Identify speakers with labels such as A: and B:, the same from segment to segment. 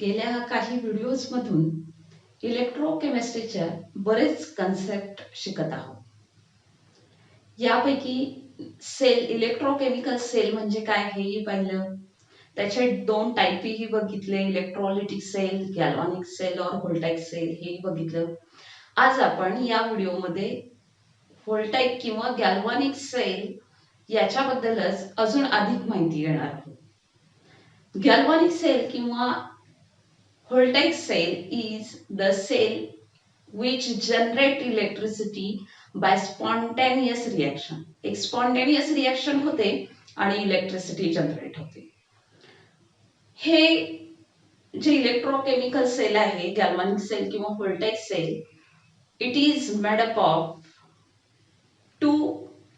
A: गेल्या काही व्हिडिओजमधून इलेक्ट्रोकेमिस्ट्रीच्या बरेच कन्सेप्ट शिकत आहोत. यापैकी इलेक्ट्रोकेमिकल सेल म्हणजे काय हेही पाहिलं. त्याचे दोन टाईपही बघितले, इलेक्ट्रोलायटिक सेल, गॅल्व्हॅनिक सेल और व्होल्टाइक सेल हेही बघितलं. आज आपण या व्हिडिओमध्ये व्होल्टाइक किंवा गॅल्व्हॅनिक सेल याच्याबद्दलच अजून अधिक माहिती घेणार आहोत. गॅल्व्हॅनिक सेल किंवा voltaic cell is the cell which generate electricity by spontaneous reaction. एक spontaneous reaction होते आणि इलेक्ट्रिसिटी जनरेट होते. हे जे इलेक्ट्रोकेमिकल सेल आहे, गॅल्व्हॅनिक सेल किंवा voltaic cell, it is made up of 2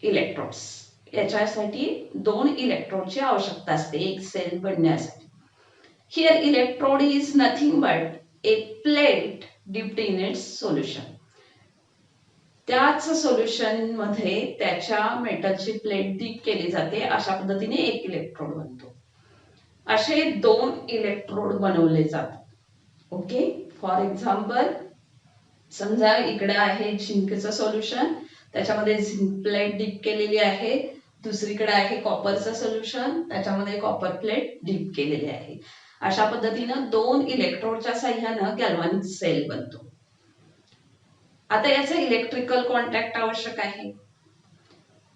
A: electrodes. याच्यासाठी 2 इलेक्ट्रोडची आवश्यकता असते एक सेल बनण्यासाठी. Here electrode is nothing but a plate dipped in its solution. त्याच सोल्युशन मध्ये त्याच्या मेटलची प्लेट डीप केली जाते. अशा पद्धतीने एक इलेक्ट्रोड बनतो. असे 2 इलेक्ट्रोड बनवले जातात. ओके, फॉर एक्झाम्पल समजा इकडे आहे झिंकचं सोल्युशन, त्याच्यामध्ये झिंक प्लेट डीप केलेली आहे. दुसरीकडे आहे कॉपरचं सोल्युशन, त्याच्यामध्ये कॉपर प्लेट डीप केलेली आहे. अशा पद्धतीनं 2 इलेक्ट्रोडच्या साह्यानं गॅल्व्हॅनिक सेल बनतो. आता याचा इलेक्ट्रिकल कॉन्टॅक्ट आवश्यक आहे.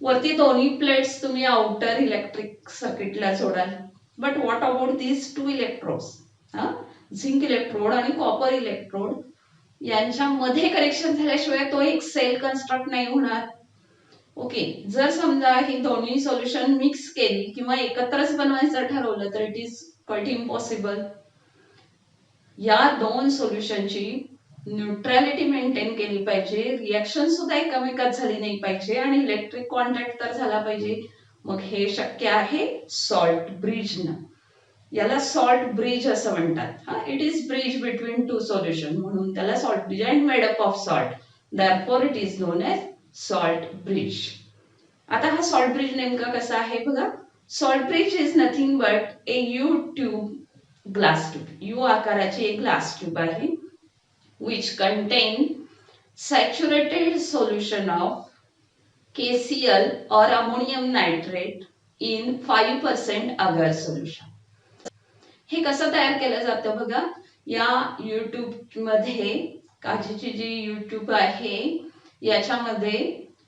A: वरती दोन्ही प्लेट्स तुम्ही आउटर इलेक्ट्रिक सर्किटला जोडाल. But what about these 2 electrodes? Zinc electrode आणि कॉपर इलेक्ट्रोड यांच्यामध्ये कनेक्शन झाल्याशिवाय तो एक सेल कन्स्ट्रक्ट नाही होणार. ओके, जर समजा ही दोन्ही सोल्युशन मिक्स केली किंवा एकत्रच बनवायचं ठरवलं तर इट इज क्वाइट इम्पॉसिबल. या 2 सोल्युशनची न्यूट्रॅलिटी मेंटेन केली पाहिजे, रिएक्शन सुद्धा एकमेकात झाली नाही पाहिजे आणि इलेक्ट्रिक कॉन्टॅक्ट तर झाला पाहिजे. मग हे शक्य आहे सॉल्ट ब्रिजनं. याला सॉल्ट ब्रिज असं म्हणतात. It is bridge between 2 solution, म्हणून त्याला salt bridge and made up of salt, therefore it is known as salt bridge. आता हा सॉल्ट ब्रिज नेमका कसा आहे बघा. Salt bridge is nothing but a U tube, glass tube. U आकाराची एक ग्लास ट्यूब आहे which contain saturated solution of KCl or ammonium nitrate in 5% agar solution. हे कसं तयार केलं जातं बघा. या YouTube मध्ये काचेची जी YouTube आहे याच्यामध्ये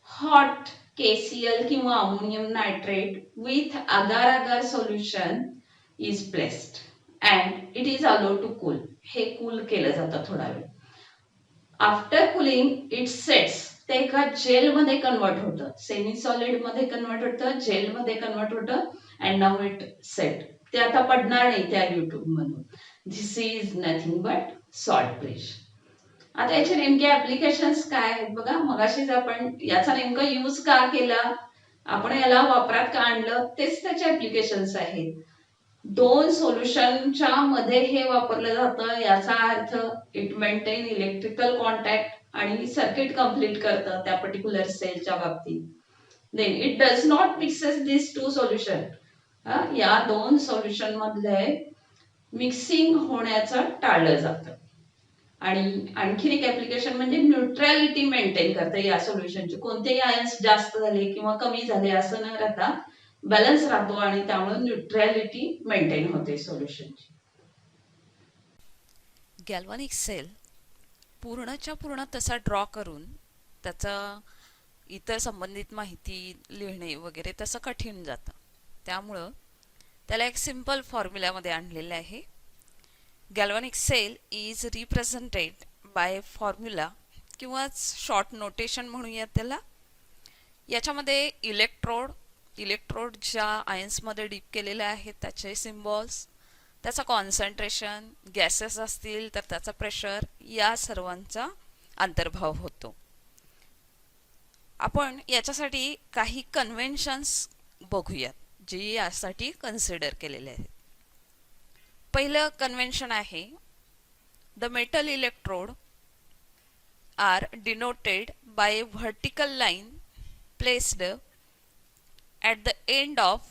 A: हॉट KCl किंवा ammonium nitrate with agar solution is placed and it is allowed to cool. हे कूल केलं जातं थोडा वेळ. After cooling it sets. ते एका जेल मध्ये कन्वर्ट होतं, सेमी सॉलिड मध्ये कन्वर्ट होतं, जेल मध्ये कन्वर्ट होतं अँड नाउ इट सेट. ते आता पडणार नाही त्या युट्यूब मधून. This is nothing but salt bridge. आता याचे नेमके ऍप्लिकेशन्स काय आहेत बघा. मगाशीच आपण याचा नेमका यूज का केला, आपण याला वापरात का आणलं, तेच त्याचे ऍप्लिकेशन्स आहेत. 2 सोल्युशनच्या मध्ये हे वापरलं जातं. याचा अर्थ इट मेंटेन इलेक्ट्रिकल कॉन्टॅक्ट आणि सर्किट कंप्लीट करतं त्या पर्टिक्युलर सेलच्या बाबतीत. Then it does not mixes this 2 solution. या 2 सोल्युशन मधले मिक्सिंग होण्याचं टाळलं जातं. आणि आणखीन एक ऍप्लिकेशन म्हणजे न्यूट्रॅलिटी मेंटेन करतं या सोल्युशनचे. कोणतेही आयन्स जास्त झाले किंवा कमी झाले असं न राहता बॅलन्स राहतो आणि त्यामुळे न्यूट्रॅलिटी मेंटेन होते सोल्युशनची.
B: गॅल्व्हॅनिक सेल पूर्णच्या पूर्ण तसा ड्रॉ करून त्याचा इतर संबंधित माहिती लिहिणे वगैरे तसं कठीण जातं. त्यामुळं त्याला एक सिंपल फॉर्म्युल्यामध्ये आणलेलं आहे. Galvanic cell is represented by formula किंवा शॉर्ट नोटेशन म्हणूया त्याला. याच्यामध्ये इलेक्ट्रोड ज्या आयन्समध्ये डीप केलेले आहेत त्याचे सिम्बॉल्स, त्याचा कॉन्सन्ट्रेशन, गॅसेस असतील तर त्याचा प्रेशर, या सर्वांचा अंतर्भाव होतो. आपण याच्यासाठी काही कन्व्हेन्शन्स बघूयात जे यासाठी कन्सिडर केलेले आहेत. पहिलं कन्व्हेन्शन आहे the metal electrode are denoted by vertical line placed at the end of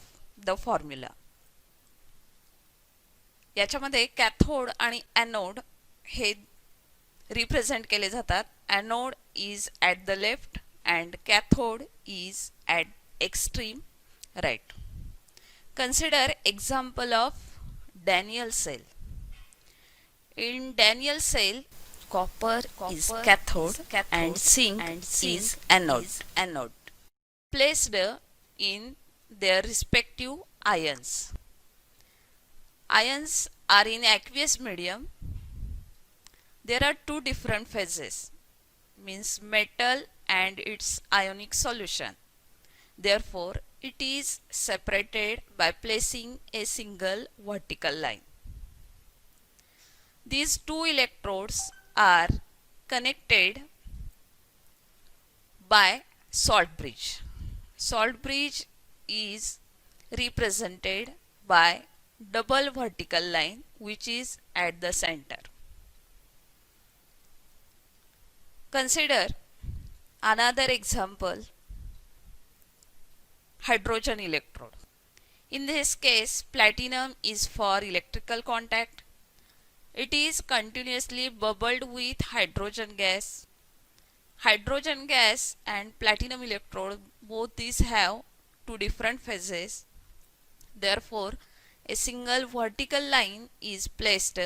B: the formula. याच्यामध्ये कॅथोड आणि ॲनोड हे रिप्रेझेंट केले जातात. Anode is at the left and cathode is at extreme right. Consider example of Daniell cell. In Daniell cell, copper is cathode and zinc is anode. Placed in their respective ions. Ions are in aqueous medium. There are two different phases, means metal and its ionic solution. Therefore, it is separated by placing a single vertical line. These two electrodes are connected by salt bridge. Salt bridge is represented by double vertical line which is at the center. Consider another example, hydrogen electrode. In this case, platinum is for electrical contact. It is continuously bubbled with hydrogen gas. Hydrogen gas and platinum electrode, both these have two different phases. Therefore, a single vertical line is placed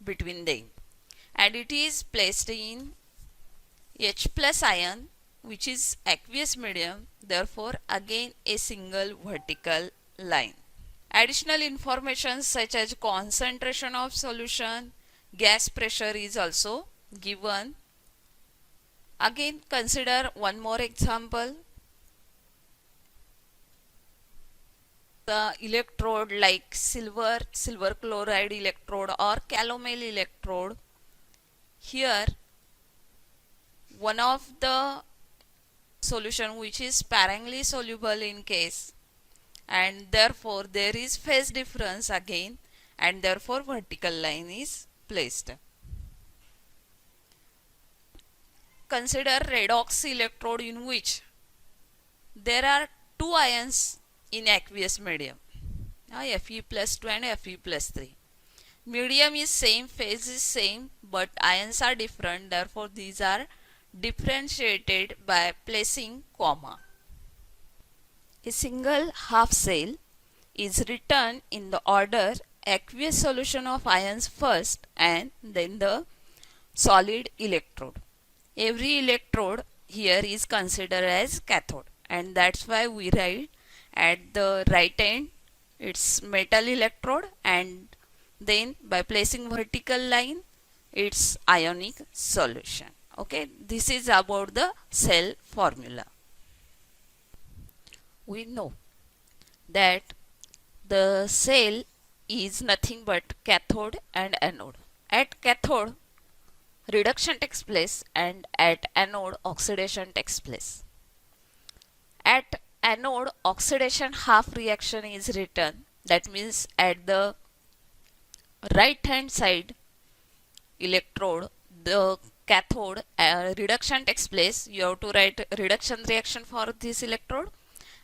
B: between them, and it is placed in H plus ion, which is aqueous medium. Therefore, again a single vertical line. Additional information such as concentration of solution, gas pressure is also given. Again, consider one more example. The electrode like silver chloride electrode or calomel electrode. Here, one of the solution which is sparingly soluble in case, and therefore there is phase difference again, and therefore vertical line is placed. Consider redox electrode in which there are two ions in aqueous medium, Fe plus 2 and Fe plus 3. Medium is same, phase is same, but ions are different. Therefore, these are differentiated by placing comma. A single half cell is written in the order aqueous solution of ions first and then the solid electrode. Every electrode here is considered as cathode, and that's why we write at the right end it's metal electrode, and then by placing vertical line it's ionic solution. Okay, this is about the cell formula. We know that the cell is nothing but cathode and anode. At cathode, reduction takes place, and at anode, oxidation takes place. At anode, oxidation half reaction is written. That means at the right hand side electrode, the cathode, reduction takes place. You have to write reduction reaction for this electrode,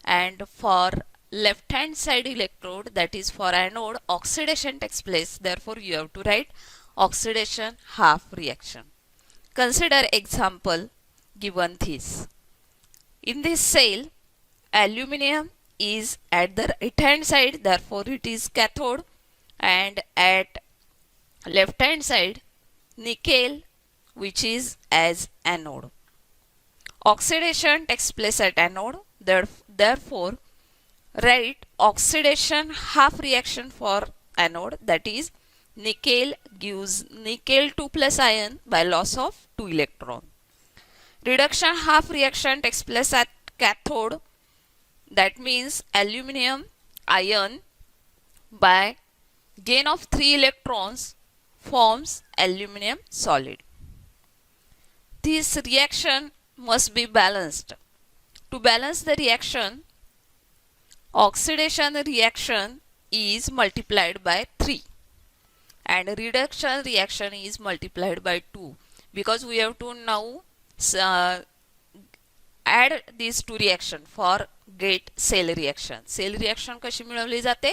B: and for left hand side electrode, that is for anode, oxidation takes place. Therefore, you have to write oxidation half reaction. Consider example given this. In this cell, aluminum is at the right hand side, therefore it is cathode, and at left hand side nickel, which is as anode. Oxidation takes place at anode, therefore write oxidation half reaction for anode, that is nickel gives nickel 2 plus ion by loss of 2 electron. Reduction half reaction takes place at cathode, that means aluminum ion by gain of 3 electrons forms aluminum solid. This reaction must be balanced. To balance the reaction, oxidation reaction is multiplied by 3 and reduction reaction is multiplied by 2, because we have to now add these two reaction for get cell reaction. Cell reaction कशी मिळवली जाते,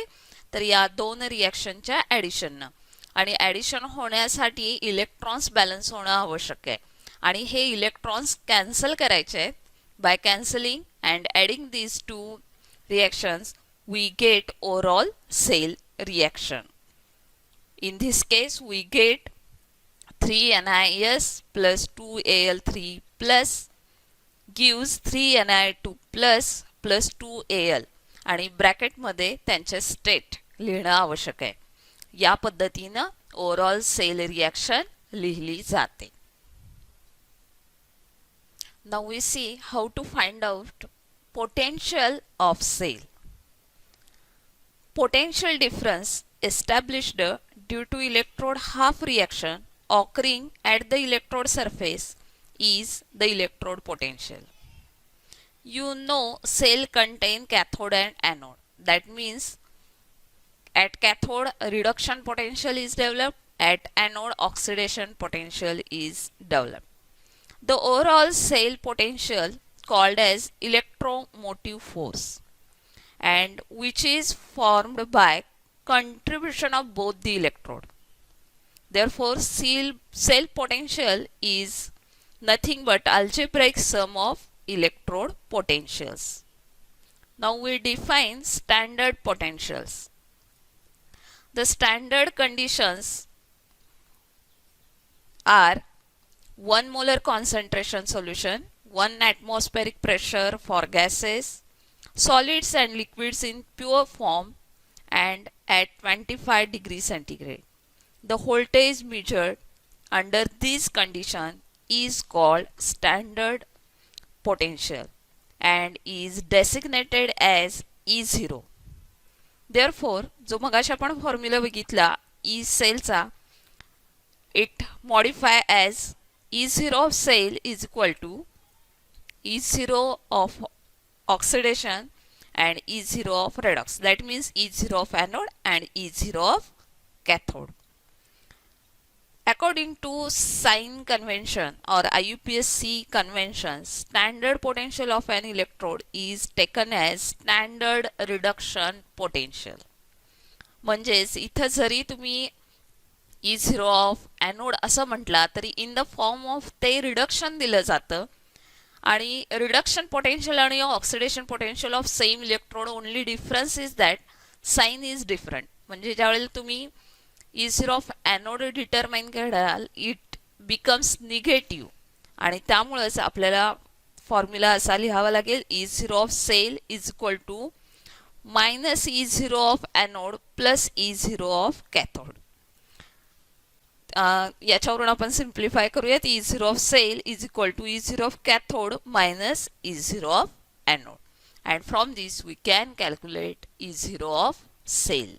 B: तर या दोन रिॲक्शनच्या ॲडिशननं. आणि addition होण्यासाठी electrons balance होणं आवश्यक आहे. आणि हे इलेक्ट्रॉन्स कॅन्सल करायचे आहेत. By cancelling and adding these two reactions we get overall cell reaction. In this case we get 3NiS plus 2Al3 plus gives 3Ni2 plus 2Al आणि ब्रॅकेटमध्ये त्यांचे स्टेट लिहिणं आवश्यक आहे. या पद्धतीनं ओव्हरऑल सेल रिॲक्शन लिहिली जाते. Now we see how to find out potential of cell. Potential difference established due to electrode half reaction occurring at the electrode surface is the electrode potential. You know cell contain cathode and anode. That means at cathode reduction potential is developed, at anode oxidation potential is developed. The overall cell potential called as electromotive force, and which is formed by contribution of both the electrode. Therefore cell potential is nothing but algebraic sum of electrode potentials. Now we define standard potentials. The standard conditions are 1 molar concentration solution, 1 atmospheric pressure for gases, solids and liquids in pure form, and at 25 degrees centigrade. The voltage measured under this condition is called standard potential and is designated as E0. Therefore, जो मगाशी आपण formula बघितला E सेलचा, it modify as E0 of cell is equal to E0 of oxidation and E0 of redox. That means E0 of anode and E0 of cathode. According to sign convention or IUPAC convention, standard potential of an electrode is taken as standard reduction potential. म्हणजेच इथं जरी तुम्ही E0 of anode असं म्हटला तरी in the form of ते reduction दिलं जातं. आणि रिडक्शन पोटेन्शियल आणि oxidation potential of same electrode, only difference is that sign is different. म्हणजे ज्यावेळेला तुम्ही E0 ऑफ एनोड डिटरमाइन कराल, इट बिकम्स निगेटिव्ह. आणि त्यामुळेच आपल्याला फॉर्म्युला असा लिहावा लागेल, E0 of cell is equal to minus E0 of anode plus E0 of cathode. याच्यावरून आपण सिम्प्लिफाय करूयात. E0 of cell is equal to E0 of cathode minus E0 of anode. And from this we can calculate E0 of cell.